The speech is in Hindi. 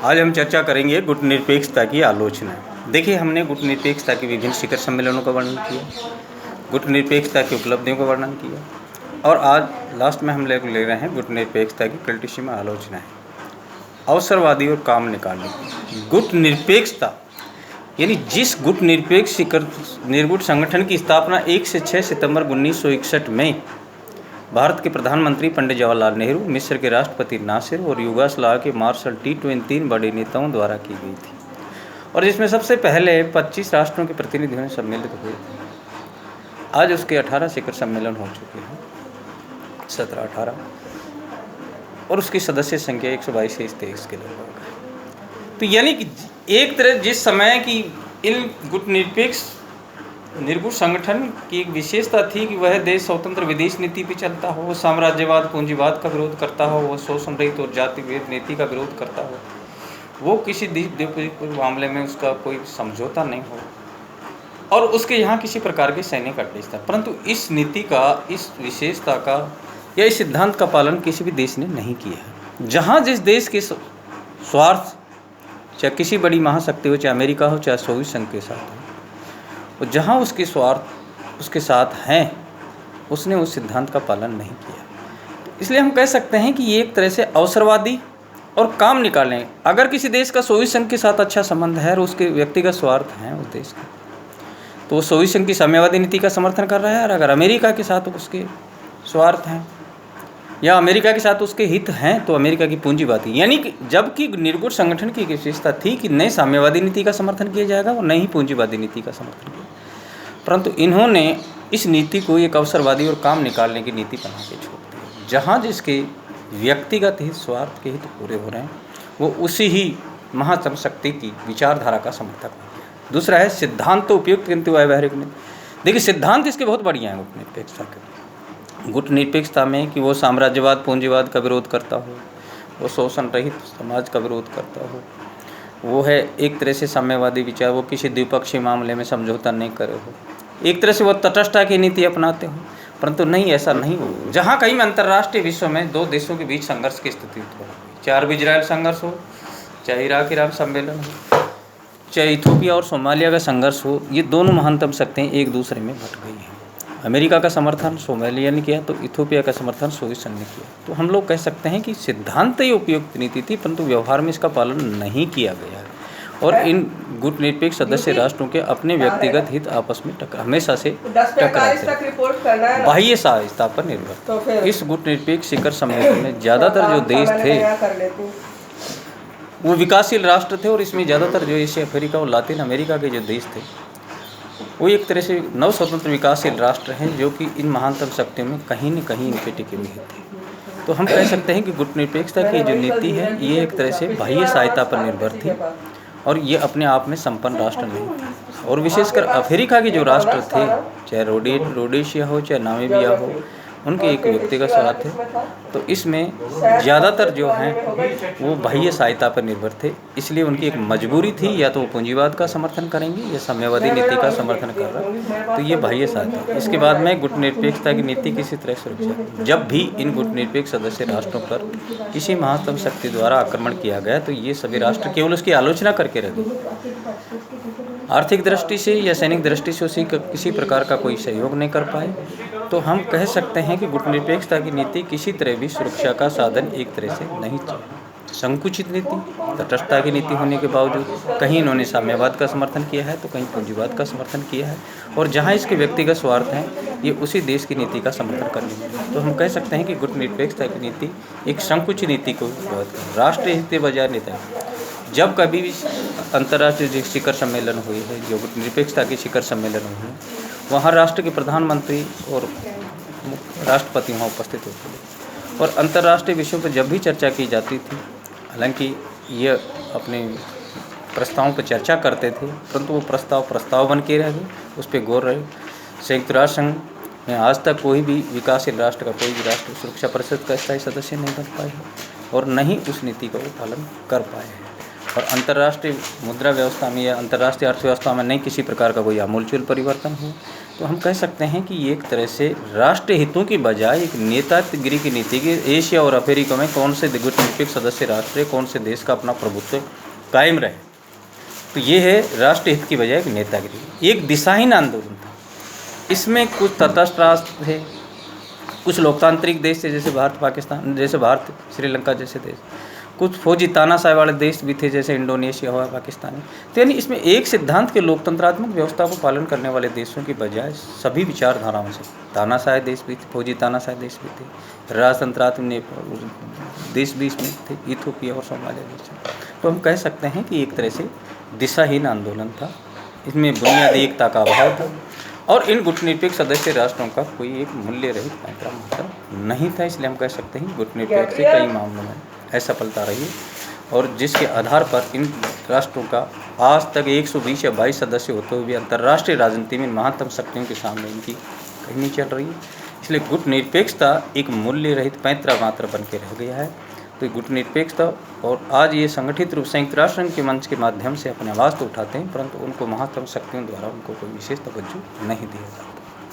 आज हम चर्चा करेंगे गुटनिरपेक्षता की आलोचना। देखिए, हमने गुटनिरपेक्षता के विभिन्न शिखर सम्मेलनों का वर्णन किया, गुटनिरपेक्षता की उपलब्धियों का वर्णन किया, और आज लास्ट में हम ले रहे हैं गुटनिरपेक्षता की क्रिटिसिज्म आलोचना है, अवसरवादी और काम निकालने की। गुटनिरपेक्षता यानी जिस गुटनिरपेक्ष शिखर निर्गुट संगठन की स्थापना 1 से 6 सितंबर 1961 में भारत के प्रधानमंत्री पंडित जवाहरलाल नेहरू, मिस्र के राष्ट्रपति नासिर और युगोस्लाविया के मार्शल टीटो इन 3 बड़े नेताओं द्वारा की गई थी, और जिसमें सबसे पहले 25 राष्ट्रों के प्रतिनिधियों ने सम्मिलित हुए थे। आज उसके 18 शिखर सम्मेलन हो चुके हैं, 17-18, और उसकी सदस्य संख्या 122 से 23 के लगभग है। तो यानी कि एक तरह जिस समय की इन गुटनिरपेक्ष निर्गुट संगठन की एक विशेषता थी कि वह देश स्वतंत्र विदेश नीति पर चलता हो, साम्राज्यवाद पूंजीवाद का विरोध करता हो, वह शोषण रहित और जातिभेद नीति का विरोध करता हो, वो किसी द्वीप मामले में उसका कोई समझौता नहीं हो, और उसके यहाँ किसी प्रकार के सैनिक अटैच था। परंतु इस नीति का, इस विशेषता का या इस सिद्धांत का पालन किसी भी देश ने नहीं किया है। जहाँ जिस देश के स्वार्थ, चाहे किसी बड़ी महाशक्ति हो, चाहे अमेरिका हो, चाहे सोवियत संघ के साथ हो, और जहाँ उसके स्वार्थ उसके साथ हैं, उसने उस सिद्धांत का पालन नहीं किया। इसलिए हम कह सकते हैं कि ये एक तरह से अवसरवादी और काम निकालने। अगर किसी देश का सोवियत संघ के साथ अच्छा संबंध है और उसके व्यक्तिगत स्वार्थ हैं उस देश का, तो वो सोवियत संघ की साम्यवादी नीति का समर्थन कर रहा है। और अगर अमेरिका के साथ उसके स्वार्थ हैं या अमेरिका के साथ उसके हित हैं, तो अमेरिका की पूंजीवादी, यानी कि जबकि निर्गुट संगठन की विशेषता थी कि नए साम्यवादी नीति का समर्थन किया जाएगा और नई पूंजीवादी नीति का समर्थन किया, परंतु इन्होंने इस नीति को एक अवसरवादी और काम निकालने की नीति बना के छोड़ दी। जहाँ जिसके व्यक्तिगत हित, स्वार्थ के हित पूरे हो रहे हैं, वो उसी ही महासम शक्ति की विचारधारा का समर्थक हो गया। दूसरा है सिद्धांत उपयुक्त किंतु अव्यावहारिक नीति। देखिए, सिद्धांत इसके बहुत बढ़िया हैं गुटनिरपेक्षता के। गुटनिरपेक्षता में कि वो साम्राज्यवाद पूंजीवाद का विरोध करता हो, वो शोषण रहित समाज का विरोध करता हो, वो है एक तरह से साम्यवादी विचार, वो किसी द्विपक्षीय मामले में समझौता नहीं करे हो, एक तरह से वो तटस्थता की नीति अपनाते हो। परंतु नहीं, ऐसा नहीं हो। जहाँ कहीं में अंतर्राष्ट्रीय विश्व में दो देशों के बीच संघर्ष की स्थिति हो, चाहे अरब इजराइल संघर्ष हो, चाहे इराक ईरान सम्मेलन हो, चाहे इथोपिया और सोमालिया का संघर्ष हो, ये दोनों महानतम शक्तियाँ एक दूसरे में भट गई हैं। अमेरिका का समर्थन सोमालिया ने किया, तो इथोपिया का समर्थन सोवियत संघ ने किया। तो हम लोग कह सकते हैं कि सिद्धांत ही उपयुक्त नीति थी, परंतु व्यवहार में इसका पालन नहीं किया गया है, और इन गुटनिरपेक्ष सदस्य राष्ट्रों के अपने व्यक्तिगत हित आपस में हमेशा से टकराते, बाह्य सहायता पर निर्भर। इस गुटनिरपेक्ष शिखर सम्मेलन में ज़्यादातर जो देश थे वो विकासशील राष्ट्र थे, और इसमें ज़्यादातर जो एशिया, अफ्रीका और लातिन अमेरिका के जो देश थे वो एक तरह से नव स्वतंत्र विकासशील राष्ट्र हैं, जो कि इन महानतम शक्तियों में कहीं न कहीं इनके टिके हुए थे। तो हम कह सकते हैं कि गुटनिरपेक्षता की जो नीति है, ये एक तरह से बाह्य सहायता पर निर्भर थी, और ये अपने आप में संपन्न राष्ट्र नहीं थे। और विशेषकर अफ्रीका के जो राष्ट्र थे, चाहे रोडेशिया हो, चाहे नामीबिया हो, उनके एक व्यक्तिगत स्वार्थ थे। तो इसमें ज़्यादातर जो हैं वो बाह्य सहायता पर निर्भर थे, इसलिए उनकी एक मजबूरी थी, या तो वो पूंजीवाद का समर्थन करेंगे या साम्यवादी नीति का समर्थन कर रहा है, तो ये बाह्य सहायता। इसके बाद में गुटनिरपेक्षता की नीति किसी तरह सुरक्षा। जब भी इन गुटनिरपेक्ष सदस्य राष्ट्रों पर किसी महानतम शक्ति द्वारा आक्रमण किया गया, तो ये सभी राष्ट्र केवल उसकी आलोचना करके रह गए। आर्थिक दृष्टि से या सैनिक दृष्टि से उसी किसी प्रकार का कोई सहयोग नहीं कर पाए। तो हम कह सकते हैं कि गुटनिरपेक्षता की नीति किसी तरह भी सुरक्षा का साधन एक तरह से नहीं था। संकुचित नीति, तटस्थता की नीति होने के बावजूद कहीं इन्होंने साम्यवाद का समर्थन किया है, तो कहीं पूंजीवाद का समर्थन किया है, और जहां इसके व्यक्तिगत स्वार्थ हैं, ये उसी देश की नीति का समर्थन कर रही है। तो हम कह सकते हैं कि गुटनिरपेक्षता की नीति एक संकुचित नीति को राष्ट्रीय हित के बजाय नेता। जब कभी भी अंतर्राष्ट्रीय शिखर सम्मेलन हुई है, जो गुटनिरपेक्षता के शिखर सम्मेलन हुए हैं, वहाँ राष्ट्र के प्रधानमंत्री और राष्ट्रपति वहाँ उपस्थित होते थे, और अंतर्राष्ट्रीय विषयों पर जब भी चर्चा की जाती थी, हालांकि ये अपने प्रस्तावों पर चर्चा करते थे, परंतु वो प्रस्ताव बन के रह गए, उस पर गौर रहे। संयुक्त राष्ट्र संघ में आज तक कोई भी विकासशील राष्ट्र का कोई भी राष्ट्र सुरक्षा परिषद का स्थायी सदस्य नहीं बन पाए हैं, और न ही उस नीति का वो पालन कर पाए हैं। और अंतर्राष्ट्रीय मुद्रा व्यवस्था में या अंतर्राष्ट्रीय अर्थव्यवस्था में नहीं किसी प्रकार का कोई आमूलचूल परिवर्तन हो, तो हम कह सकते हैं कि ये एक तरह से राष्ट्र हितों की बजाय एक नेतागिरी की नीति की एशिया और अफ्रीका में कौन से गुटनिरपेक्ष सदस्य राष्ट्र है, कौन से देश का अपना प्रभुत्व कायम रहे। तो ये है राष्ट्र हित की बजाय एक नेतागिरी, एक दिशाहीन आंदोलन था। इसमें कुछ तटस्थ राष्ट्र थे, कुछ लोकतांत्रिक देश थे जैसे भारत पाकिस्तान, जैसे भारत श्रीलंका जैसे देश, कुछ फौजी तानाशाही वाले देश भी थे जैसे इंडोनेशिया हुआ, पाकिस्तानी। तो यानी इसमें एक सिद्धांत के लोकतंत्रात्मक व्यवस्था को पालन करने वाले देशों की बजाय सभी विचारधाराओं से तानाशाही देश भी थे, फौजी तानाशाही देश भी थे, राजतंत्रात्मक देश भी इसमें थे, इथियोपिया और सोमालिया देश। तो हम कह सकते हैं कि एक तरह से दिशाहीन आंदोलन था, इसमें बुनियादी एकता का अभाव था और इन गुटनिरपेक्ष सदस्य राष्ट्रों का कोई एक मूल्य रहित पैंतरा मात्रा नहीं था। इसलिए हम कह सकते हैं गुटनिरपेक्ष से कई मामलों में असफलता रही और जिसके आधार पर इन राष्ट्रों का आज तक 120 या 22 सदस्य होते हुए भी अंतर्राष्ट्रीय राजनीति में महत्तम शक्तियों के सामने इनकी कहीं नहीं चल रही है। इसलिए गुटनिरपेक्षता एक मूल्य रहित पैंतरा मात्र बन के रह गया है। तो गुटनिरपेक्षता और आज ये संगठित रूप संयुक्त राष्ट्र संघ के मंच के माध्यम से अपने आवाज़ तो उठाते हैं, परंतु उनको महत्तम शक्तियों द्वारा उनको कोई विशेष तवज्जो नहीं दिया जाता।